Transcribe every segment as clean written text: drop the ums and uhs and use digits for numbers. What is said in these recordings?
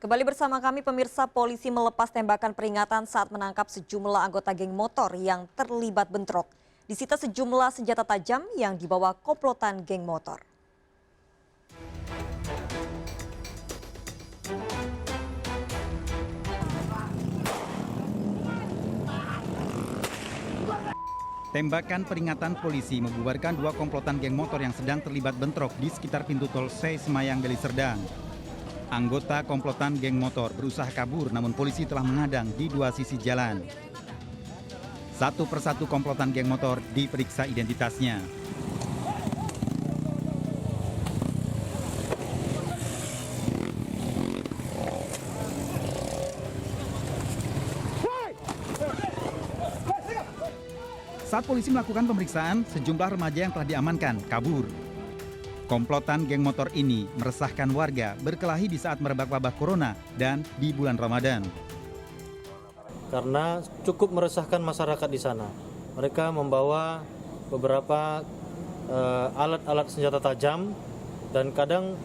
Kembali bersama kami pemirsa, polisi melepas tembakan peringatan saat menangkap sejumlah anggota geng motor yang terlibat bentrok. Disita sejumlah senjata tajam yang dibawa komplotan geng motor. Tembakan peringatan polisi membubarkan dua komplotan geng motor yang sedang terlibat bentrok di sekitar pintu tol Semayang Deli Serdang. Anggota komplotan geng motor berusaha kabur, namun polisi telah menghadang di dua sisi jalan. Satu persatu komplotan geng motor diperiksa identitasnya. Saat polisi melakukan pemeriksaan, sejumlah remaja yang telah diamankan kabur. Komplotan geng motor ini meresahkan warga berkelahi di saat merebak wabah corona dan di bulan Ramadan. Karena cukup meresahkan masyarakat di sana. Mereka membawa beberapa alat-alat senjata tajam dan kadang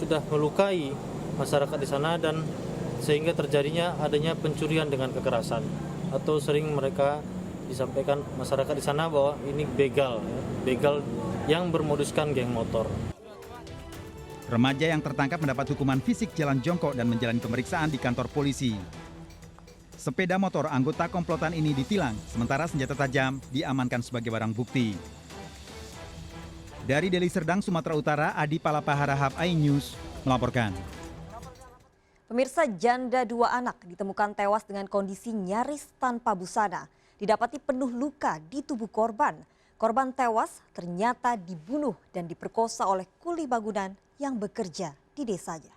sudah melukai masyarakat di sana, dan sehingga terjadinya adanya pencurian dengan kekerasan. Atau sering mereka disampaikan masyarakat di sana bahwa ini begal yang bermoduskan geng motor. Remaja yang tertangkap mendapat hukuman fisik jalan jongkok dan menjalani pemeriksaan di kantor polisi. Sepeda motor anggota komplotan ini ditilang, sementara senjata tajam diamankan sebagai barang bukti. Dari Deli Serdang, Sumatera Utara, Adi Palapaharahap, iNews melaporkan. Pemirsa, janda dua anak ditemukan tewas dengan kondisi nyaris tanpa busana. Didapati penuh luka di tubuh korban. Korban tewas ternyata dibunuh dan diperkosa oleh kuli bangunan yang bekerja di desanya.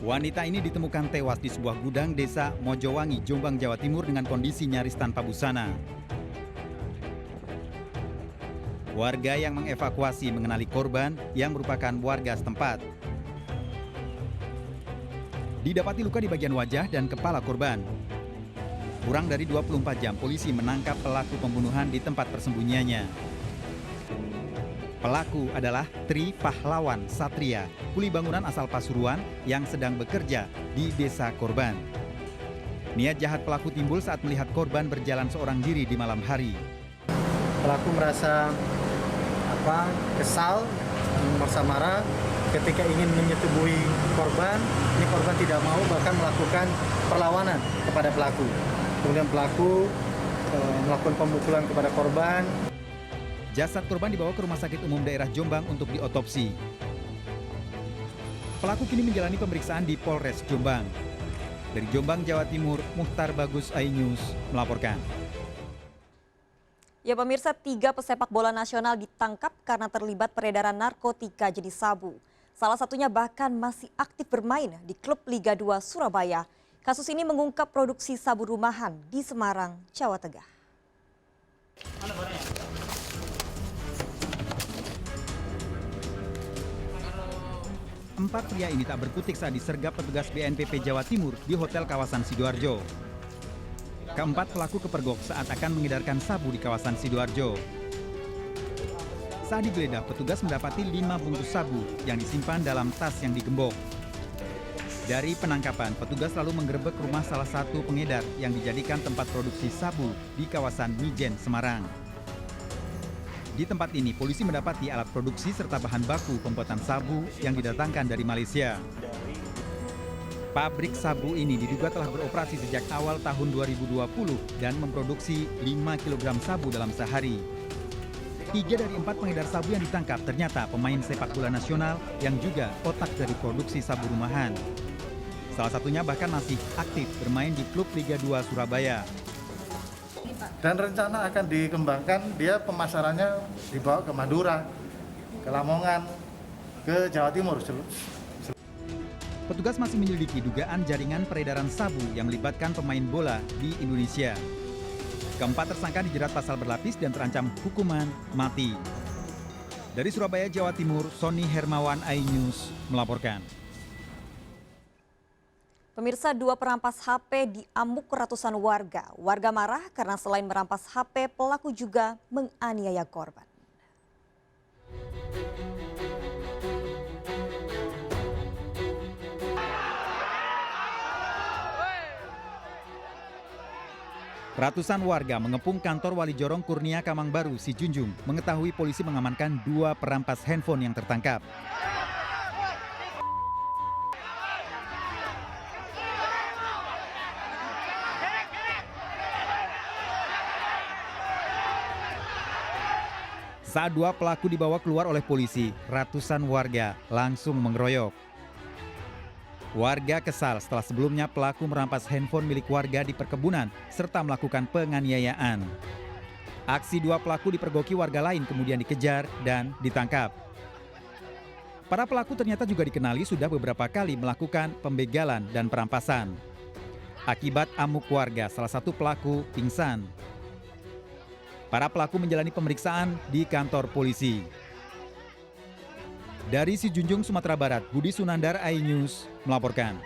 Wanita ini ditemukan tewas di sebuah gudang desa Mojowangi, Jombang, Jawa Timur dengan kondisi nyaris tanpa busana. Warga yang mengevakuasi mengenali korban yang merupakan warga setempat. Didapati luka di bagian wajah dan kepala korban. Kurang dari 24 jam, polisi menangkap pelaku pembunuhan di tempat persembunyiannya. Pelaku adalah Tri Pahlawan Satria, kuli bangunan asal Pasuruan yang sedang bekerja di desa korban. Niat jahat pelaku timbul saat melihat korban berjalan seorang diri di malam hari. Pelaku merasa kesal, merasa marah ketika ingin menyetubuhi korban. Ini korban tidak mau, bahkan melakukan perlawanan kepada pelaku. Kemudian pelaku melakukan pemukulan kepada korban. Jasad korban dibawa ke Rumah Sakit Umum Daerah Jombang untuk diotopsi. Pelaku kini menjalani pemeriksaan di Polres Jombang. Dari Jombang, Jawa Timur, Muhtar Bagus, iNews melaporkan. Ya pemirsa, 3 pesepak bola nasional ditangkap karena terlibat peredaran narkotika jenis sabu. Salah satunya bahkan masih aktif bermain di klub Liga 2 Surabaya. Kasus ini mengungkap produksi sabu rumahan di Semarang, Jawa Tengah. Empat pria ini tak berkutik saat disergap petugas BNPB Jawa Timur di hotel kawasan Sidoarjo. Keempat pelaku kepergok saat akan mengedarkan sabu di kawasan Sidoarjo. Saat digeledah, petugas mendapati 5 bungkus sabu yang disimpan dalam tas yang digembok. Dari penangkapan, petugas lalu menggerebek rumah salah satu pengedar yang dijadikan tempat produksi sabu di kawasan Mijen, Semarang. Di tempat ini, polisi mendapati alat produksi serta bahan baku pembuatan sabu yang didatangkan dari Malaysia. Pabrik sabu ini diduga telah beroperasi sejak awal tahun 2020 dan memproduksi 5 kg sabu dalam sehari. 3 dari 4 pengedar sabu yang ditangkap ternyata pemain sepak bola nasional yang juga otak dari produksi sabu rumahan. Salah satunya bahkan masih aktif bermain di klub Liga 2 Surabaya. Dan rencana akan dikembangkan, dia pemasarannya dibawa ke Madura, ke Lamongan, ke Jawa Timur. Petugas masih menyelidiki dugaan jaringan peredaran sabu yang melibatkan pemain bola di Indonesia. Keempat tersangka dijerat pasal berlapis dan terancam hukuman mati. Dari Surabaya, Jawa Timur, Sony Hermawan, iNews melaporkan. Pemirsa, dua perampas HP diamuk ratusan warga. Warga marah karena selain merampas HP, pelaku juga menganiaya korban. Ratusan warga mengepung kantor Wali Jorong Kurnia Kamangbaru, Sijunjung, mengetahui polisi mengamankan dua perampas handphone yang tertangkap. Saat dua pelaku dibawa keluar oleh polisi, ratusan warga langsung mengeroyok. Warga kesal setelah sebelumnya pelaku merampas handphone milik warga di perkebunan serta melakukan penganiayaan. Aksi dua pelaku dipergoki warga lain kemudian dikejar dan ditangkap. Para pelaku ternyata juga dikenali sudah beberapa kali melakukan pembegalan dan perampasan. Akibat amuk warga, salah satu pelaku pingsan. Para pelaku menjalani pemeriksaan di kantor polisi. Dari Sijunjung, Sumatera Barat, Budi Sunandar, iNews melaporkan.